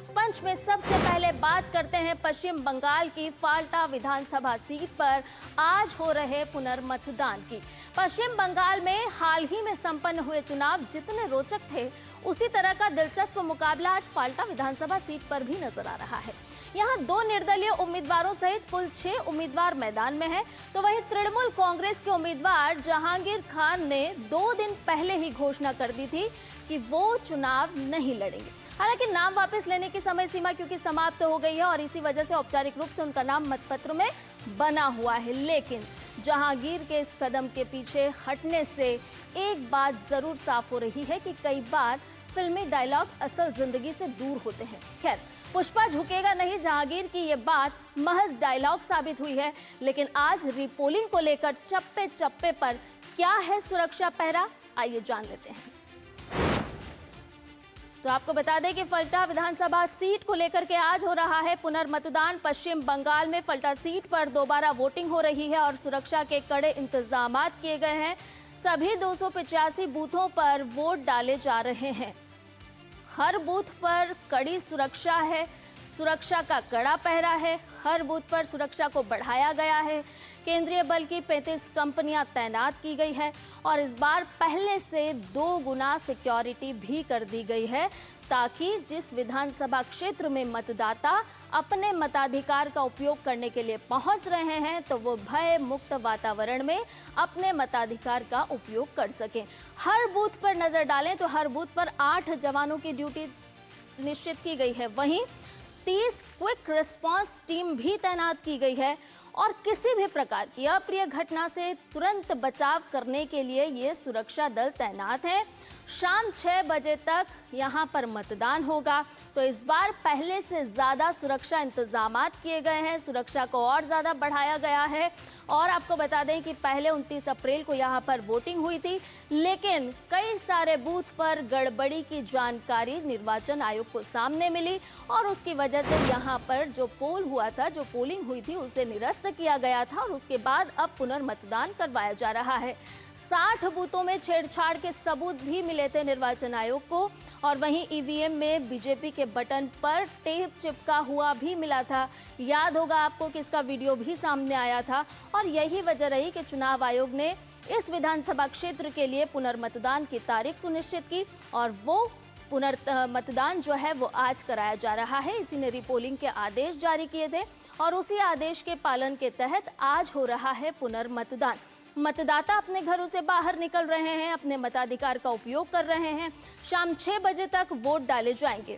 News पंच में सबसे पहले बात करते हैं पश्चिम बंगाल की फाल्टा विधानसभा सीट पर आज हो रहे पुनर्मतदान की। पश्चिम बंगाल में हाल ही में संपन्न हुए चुनाव जितने रोचक थे, उसी तरह का दिलचस्प मुकाबला आज फाल्टा विधानसभा सीट पर भी नजर आ रहा है। यहाँ 2 निर्दलीय उम्मीदवारों सहित कुल 6 उम्मीदवार मैदान में हैं, तो वहीं तृणमूल कांग्रेस के उम्मीदवार जहांगीर खान ने 2 दिन पहले ही घोषणा कर दी थी कि वो चुनाव नहीं लड़ेंगे। हालांकि नाम वापस लेने की समय सीमा क्योंकि समाप्त हो गई है और इसी वजह से औपचारिक रूप से उनका नाम मतपत्र में बना हुआ है, लेकिन जहांगीर के इस कदम के पीछे हटने से एक बात जरूर साफ हो रही है कि कई बार फिल्मी डायलॉग असल जिंदगी से दूर होते हैं। खैर, पुष्पा झुकेगा नहीं जहांगीर की ये बात महज डायलॉग साबित हुई है, लेकिन आज रीपोलिंग को लेकर चप्पे चप्पे पर क्या है सुरक्षा पहरा, आइए जान लेते हैं। तो आपको बता दें कि फल्टा विधानसभा सीट को लेकर के आज हो रहा है पुनर्मतदान। पश्चिम बंगाल में फल्टा सीट पर दोबारा वोटिंग हो रही है और सुरक्षा के कड़े इंतजामात किए गए हैं। सभी 285 बूथों पर वोट डाले जा रहे हैं। हर बूथ पर कड़ी सुरक्षा है, सुरक्षा का कड़ा पहरा है। हर बूथ पर सुरक्षा को बढ़ाया गया है। केंद्रीय बल की 35 कंपनियां तैनात की गई है और इस बार पहले से 2 गुना सिक्योरिटी भी कर दी गई है, ताकि जिस विधानसभा क्षेत्र में मतदाता अपने मताधिकार का उपयोग करने के लिए पहुंच रहे हैं, तो वो भय मुक्त वातावरण में अपने मताधिकार का उपयोग कर सकें। हर बूथ पर नजर डालें तो हर बूथ पर 8 जवानों की ड्यूटी निश्चित की गई है। वहीं 30 क्विक रिस्पांस टीम भी तैनात की गई है और किसी भी प्रकार की अप्रिय घटना से तुरंत बचाव करने के लिए ये सुरक्षा दल तैनात हैं। शाम 6 बजे तक यहाँ पर मतदान होगा, तो इस बार पहले से ज़्यादा सुरक्षा इंतजामात किए गए हैं। सुरक्षा को और ज़्यादा बढ़ाया गया है और आपको बता दें कि पहले 29 अप्रैल को यहाँ पर वोटिंग हुई थी, लेकिन कई सारे बूथ पर गड़बड़ी की जानकारी निर्वाचन आयोग को सामने मिली और उसकी वजह से यहाँ पर जो पोल हुआ था, जो पोलिंग हुई थी, उसे निरस्त किया गया था और उसके बाद अब पुनर्मतदान करवाया जा रहा है। 60 बूथों में छेड़छाड़ के सबूत भी मिले थे निर्वाचन आयोग को और वहीं ईवीएम में बीजेपी के बटन पर टेप चिपका हुआ भी मिला था। याद होगा आपको कि इसका वीडियो भी सामने आया था और यही वजह रही कि चुनाव आयोग ने इस विधानसभा क्षेत्र के लिए पुनर्मतदान की तारीख सुनिश्चित की और वो पुनर्मतदान जो है वो आज कराया जा रहा है। इसी ने रीपोलिंग के आदेश जारी किए थे और उसी आदेश के पालन के तहत आज हो रहा है पुनर्मतदान। मतदाता अपने घरों से बाहर निकल रहे हैं, अपने मताधिकार का उपयोग कर रहे हैं। शाम 6 बजे तक वोट डाले जाएंगे।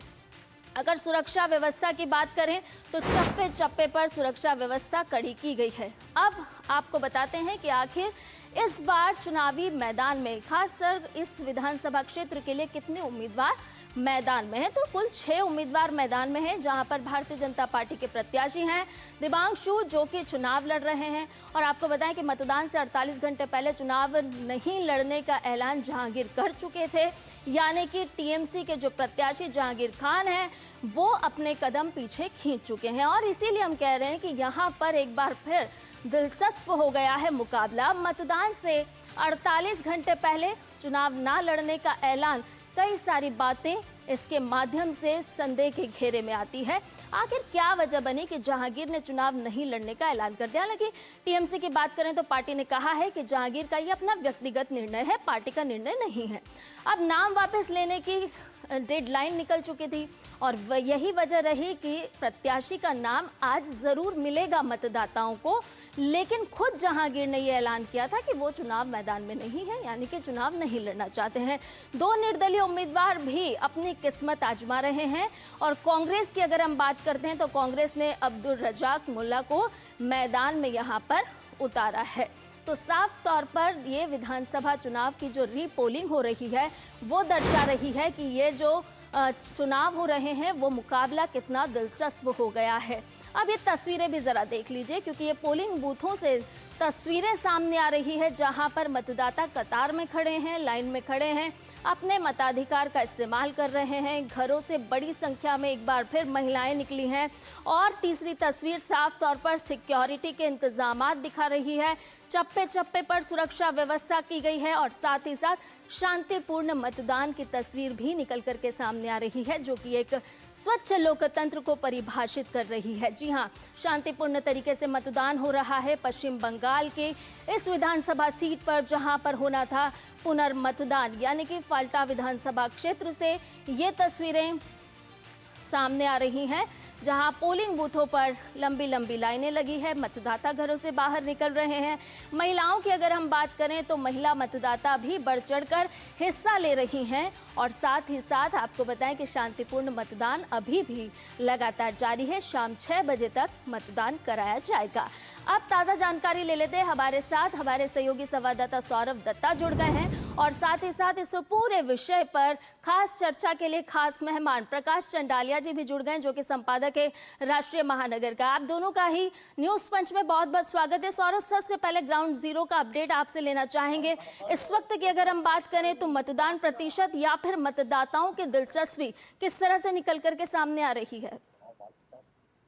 अगर सुरक्षा व्यवस्था की बात करें तो चप्पे चप्पे पर सुरक्षा व्यवस्था कड़ी की गई है। अब आपको बताते हैं कि आखिर इस बार चुनावी मैदान में खासकर इस विधानसभा क्षेत्र के लिए कितने उम्मीदवार मैदान में हैं। तो कुल 6 उम्मीदवार मैदान में हैं, जहां पर भारतीय जनता पार्टी के प्रत्याशी हैं दिबांशु, जो कि चुनाव लड़ रहे हैं। और आपको बताएं कि मतदान से 48 घंटे पहले चुनाव नहीं लड़ने का ऐलान जहांगीर कर चुके थे, यानी कि टीएमसी के जो प्रत्याशी जहांगीर खान हैं वो अपने कदम पीछे खींच चुके हैं। और इसीलिए हम कह रहे हैं कि यहाँ पर एक बार फिर दिलचस्प हो गया है मुकाबला। मतदान से 48 घंटे पहले चुनाव ना लड़ने का ऐलान, कई सारी बातें इसके माध्यम से संदेह के घेरे में आती है। आखिर क्या वजह बनी कि जहांगीर ने चुनाव नहीं लड़ने का ऐलान कर दिया। हालांकि टीएमसी की बात करें तो पार्टी ने कहा है कि जहांगीर का ये अपना व्यक्तिगत निर्णय है, पार्टी का निर्णय नहीं है। अब नाम वापस लेने की डेडलाइन निकल चुकी थी और यही वजह रही कि प्रत्याशी का नाम आज जरूर मिलेगा मतदाताओं को, लेकिन खुद जहांगीर ने यह ऐलान किया था कि वो चुनाव मैदान में नहीं है, यानी कि चुनाव नहीं लड़ना चाहते हैं। 2 निर्दलीय उम्मीदवार भी अपनी किस्मत आजमा रहे हैं और कांग्रेस की अगर हम बात करते हैं तो कांग्रेस ने अब्दुल रजाक मुल्ला को मैदान में यहाँ पर उतारा है। तो साफ तौर पर ये विधानसभा चुनाव की जो रीपोलिंग हो रही है वो दर्शा रही है कि ये जो चुनाव हो रहे हैं वो मुकाबला कितना दिलचस्प हो गया है। अब ये तस्वीरें भी ज़रा देख लीजिए, क्योंकि ये पोलिंग बूथों से तस्वीरें सामने आ रही है जहां पर मतदाता कतार में खड़े हैं, लाइन में खड़े हैं, अपने मताधिकार का इस्तेमाल कर रहे हैं। घरों से बड़ी संख्या में एक बार फिर महिलाएं निकली हैं और तीसरी तस्वीर साफ तौर पर सिक्योरिटी के इंतजामात दिखा रही है। चप्पे चप्पे पर सुरक्षा व्यवस्था की गई है और साथ ही साथ शांतिपूर्ण मतदान की तस्वीर भी निकल करके सामने आ रही है, जो कि एक स्वच्छ लोकतंत्र को परिभाषित कर रही है। जी हां, शांतिपूर्ण तरीके से मतदान हो रहा है पश्चिम बंगाल के इस विधानसभा सीट पर, जहां पर होना था पुनर्मतदान, यानी कि फाल्टा विधानसभा क्षेत्र से ये तस्वीरें सामने आ रही हैं, जहां पोलिंग बूथों पर लंबी लंबी लाइनें लगी है, मतदाता घरों से बाहर निकल रहे हैं। महिलाओं की अगर हम बात करें तो महिला मतदाता भी बढ़ चढ़कर हिस्सा ले रही हैं और साथ ही साथ आपको बताएं कि शांतिपूर्ण मतदान अभी भी लगातार जारी है। शाम 6 बजे तक मतदान कराया जाएगा। अब ताज़ा जानकारी ले लेते हैं। हमारे साथ हमारे सहयोगी संवाददाता सौरभ दत्ता जुड़ गए हैं और साथ ही साथ इस पूरे विषय पर खास चर्चा के लिए खास मेहमान प्रकाश चंडालिया जी भी जुड़ गए, जो कि संपादक है राष्ट्रीय महानगर का। आप दोनों का ही न्यूज पंच में बहुत बहुत स्वागत है। सौरभ, सबसे पहले ग्राउंड जीरो का अपडेट आपसे लेना चाहेंगे। इस वक्त की अगर हम बात करें तो मतदान प्रतिशत या फिर मतदाताओं की दिलचस्पी किस तरह से निकल करके सामने आ रही है?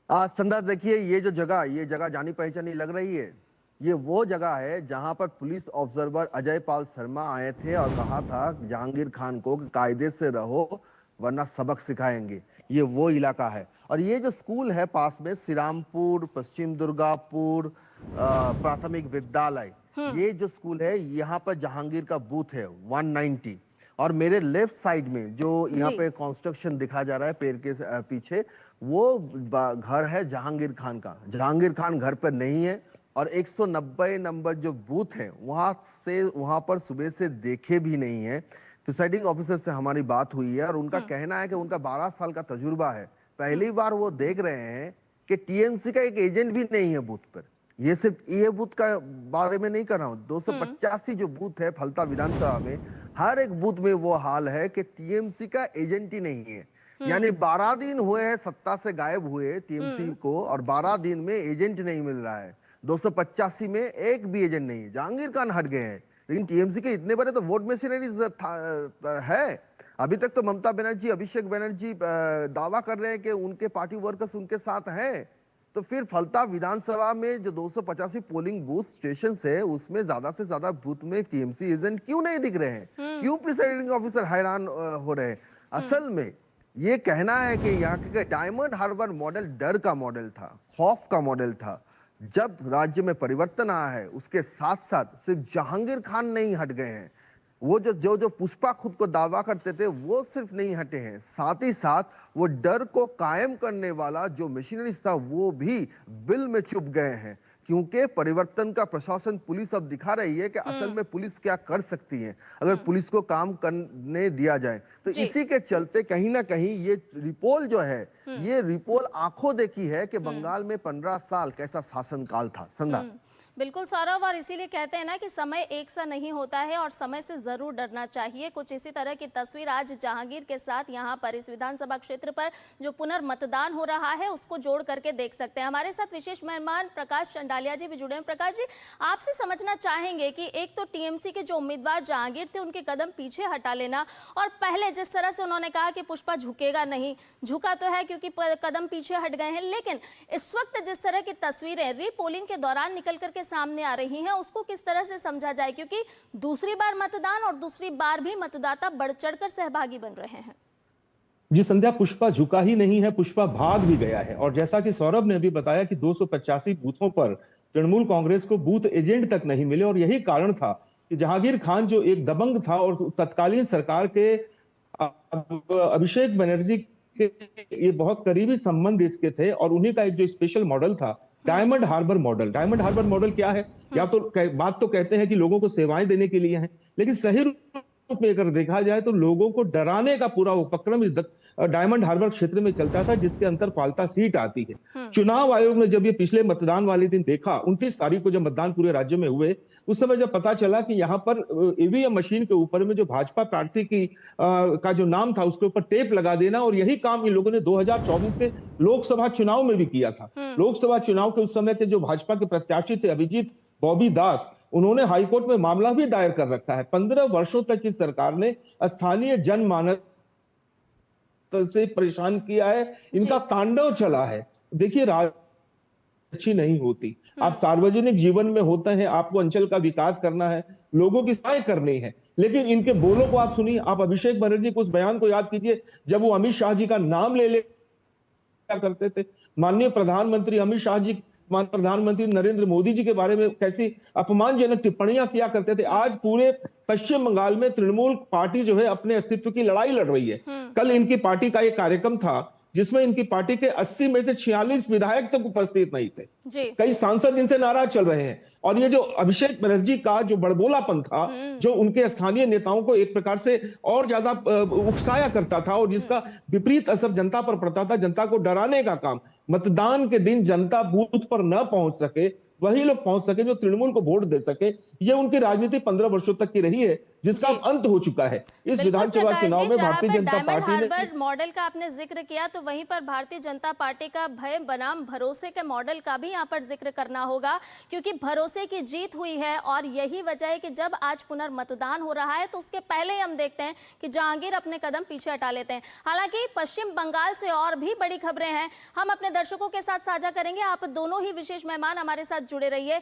संध्या, देखिए ये जगह जानी पहचानी लग रही है। ये वो जगह है जहां पर पुलिस ऑब्जर्वर अजय पाल शर्मा आए थे और कहा था जहांगीर खान को कि कायदे से रहो वरना सबक सिखाएंगे। ये वो इलाका है और ये जो स्कूल है पास में, श्रीरामपुर पश्चिम दुर्गापुर प्राथमिक विद्यालय, ये जो स्कूल है यहाँ पर जहांगीर का बूथ है 190 और मेरे लेफ्ट साइड में जो यहाँ पे कंस्ट्रक्शन दिखा जा रहा है पेड़ के पीछे, वो घर है जहांगीर खान का। जहांगीर खान घर पर नहीं है और 190 नंबर जो बूथ है वहां पर सुबह से देखे भी नहीं है। प्रिसाइडिंग ऑफिसर से हमारी बात हुई है और उनका कहना है कि उनका 12 साल का तजुर्बा है। पहली बार वो देख रहे हैं कि टीएमसी का एक एजेंट भी नहीं है बूथ पर। ये सिर्फ ये बूथ का बारे में नहीं कर रहा हूँ, 285 जो बूथ है फलता विधानसभा में, हर एक बूथ में वो हाल है कि टीएमसी का एजेंट ही नहीं है। यानी 12 दिन हुए हैं सत्ता से गायब हुए टीएमसी को और 12 दिन में एजेंट नहीं मिल रहा है। 285 में एक भी एजेंट नहीं है। जहांगीर खान हट गए हैं, लेकिन टीएमसी के इतने बड़े तो वोट मशीनरीज है। अभी तक तो ममता बनर्जी, अभिषेक बनर्जी दावा कर रहे हैं कि उनके पार्टी वर्कर्स उनके साथ हैं। तो फिर फलता विधानसभा में जो 285 पोलिंग बूथ स्टेशन है उसमें ज्यादा से ज्यादा बूथ में टीएमसी एजेंट क्यों नहीं दिख रहे हैं? क्यों प्रिसाइडिंग ऑफिसर हैरान हो रहे हैं? असल में ये कहना है कि यहाँ के डायमंड हार्बर मॉडल डर का मॉडल था, खौफ का मॉडल था। जब राज्य में परिवर्तन आया है उसके साथ साथ सिर्फ जहांगीर खान नहीं हट गए हैं, वो जो पुष्पा खुद को दावा करते थे वो सिर्फ नहीं हटे हैं, साथ ही साथ वो डर को कायम करने वाला जो मशीनरी था वो भी बिल में चुप गए हैं। क्योंकि परिवर्तन का प्रशासन पुलिस अब दिखा रही है कि असल में पुलिस क्या कर सकती है अगर पुलिस को काम करने दिया जाए। तो इसी के चलते कहीं ना कहीं ये रिपोल जो है, ये रिपोल आंखों देखी है कि बंगाल में 15 साल कैसा शासनकाल था। संध्या, बिल्कुल सौरभ, और इसीलिए कहते हैं ना कि समय एक सा नहीं होता है और समय से जरूर डरना चाहिए। कुछ इसी तरह की तस्वीर आज जहांगीर के साथ यहाँ पर इस विधानसभा क्षेत्र पर जो पुनर्मतदान हो रहा है उसको जोड़ करके देख सकते हैं। हमारे साथ विशेष मेहमान प्रकाश चंडालिया जी भी जुड़े हैं। प्रकाश जी, आपसे समझना चाहेंगे कि एक तो टीएमसी के जो उम्मीदवार जहांगीर थे उनके कदम पीछे हटा लेना, और पहले जिस तरह से उन्होंने कहा कि पुष्पा झुकेगा नहीं, झुका तो है क्योंकि कदम पीछे हट गए हैं, लेकिन इस वक्त जिस तरह की तस्वीरें रीपोलिंग के दौरान निकल करके सामने आ रही हैं उसको किस तरह से समझा जाए, क्योंकि दूसरी बार मतदान और दूसरी बार भी मतदाता बढ़ चढ़कर सहभागी बन रहे हैं। जी संध्या, पुष्पा झुका ही नहीं है, पुष्पा भाग भी गया है। और जैसा कि सौरभ ने अभी बताया कि 285 बूथों पर तृणमूल कांग्रेस को बूथ एजेंट तक नहीं मिले और यही कारण था कि जहांगीर खान जो एक दबंग था और तत्कालीन सरकार के अभिषेक बनर्जी के ये बहुत करीबी संबंध इसके थे और उन्हीं का एक जो स्पेशल मॉडल था डायमंड हार्बर मॉडल। डायमंड हार्बर मॉडल क्या है? या तो बात तो कहते हैं कि लोगों को सेवाएं देने के लिए है, लेकिन सही रूप में अगर देखा जाए तो लोगों को डराने का पूरा उपक्रम इस डायमंड हार्बर क्षेत्र में चलता था, जिसके अंतर फाल्ता सीट आती है। चुनाव आयोग ने जब ये पिछले मतदान वाले दिन देखा, 29 तारीख को जब मतदान पूरे राज्य में हुए, उस समय जब पता चला कि यहाँ पर ईवीएम मशीन के ऊपर में जो भाजपा प्रार्थी की का जो नाम था उसके ऊपर टेप लगा देना, और यही काम इन लोगों ने 2024 के लोकसभा चुनाव में भी किया था। लोकसभा चुनाव के उस समय के जो भाजपा के प्रत्याशी थे अभिजीत बॉबी दास, उन्होंने हाईकोर्ट में मामला भी दायर कर रखा है। 15 वर्षों तक इस सरकार ने स्थानीय जनमानस से परेशान किया है, इनका तांडव चला है। देखिए, अच्छी नहीं होती। आप सार्वजनिक जीवन में होते हैं, आपको अंचल का विकास करना है, लोगों की सहायता करनी है, लेकिन इनके बोलों को आप सुनिए। आप अभिषेक बनर्जी के उस बयान को याद कीजिए जब वो अमित शाह जी का नाम ले करते थे। माननीय प्रधानमंत्री अमित शाह जी, प्रधानमंत्री नरेंद्र मोदी जी के बारे में कैसी अपमानजनक टिप्पणियां किया करते थे। आज पूरे पश्चिम बंगाल में तृणमूल पार्टी जो है अपने अस्तित्व की लड़ाई लड़ रही है। कल इनकी पार्टी का एक कार्यक्रम था जिसमें इनकी पार्टी के 80 में से 46 विधायक तक उपस्थित नहीं थे। कई सांसद इनसे नाराज चल रहे हैं। और ये जो अभिषेक बनर्जी का जो बड़बोलापन था, जो उनके स्थानीय नेताओं को एक प्रकार से और ज्यादा उकसाया करता था और जिसका विपरीत असर जनता पर पड़ता था, जनता को डराने का काम, मतदान के दिन जनता बूथ पर न पहुंच सके, वही लोग पहुंच सके जो तृणमूल को वोट दे सके, ये उनकी राजनीति 15 वर्षों तक की रही है, जिसका अंत हो चुका है। इस विधानसभा चुनाव में भारतीय जनता पार्टी ने मॉडल का आपने जिक्र किया, तो वहीं पर भारतीय जनता पार्टी का भय बनाम भरोसे के मॉडल का भी यहाँ पर जिक्र करना होगा, क्योंकि भरोसे की जीत हुई है और यही वजह है कि जब आज पुनर्मतदान हो रहा है तो उसके पहले हम देखते हैं कि जहांगीर अपने कदम पीछे हटा लेते हैं। हालांकि पश्चिम बंगाल से और भी बड़ी खबरें हैं, हम अपने दर्शकों के साथ साझा करेंगे। आप दोनों ही विशेष मेहमान हमारे साथ जुड़े रहिए।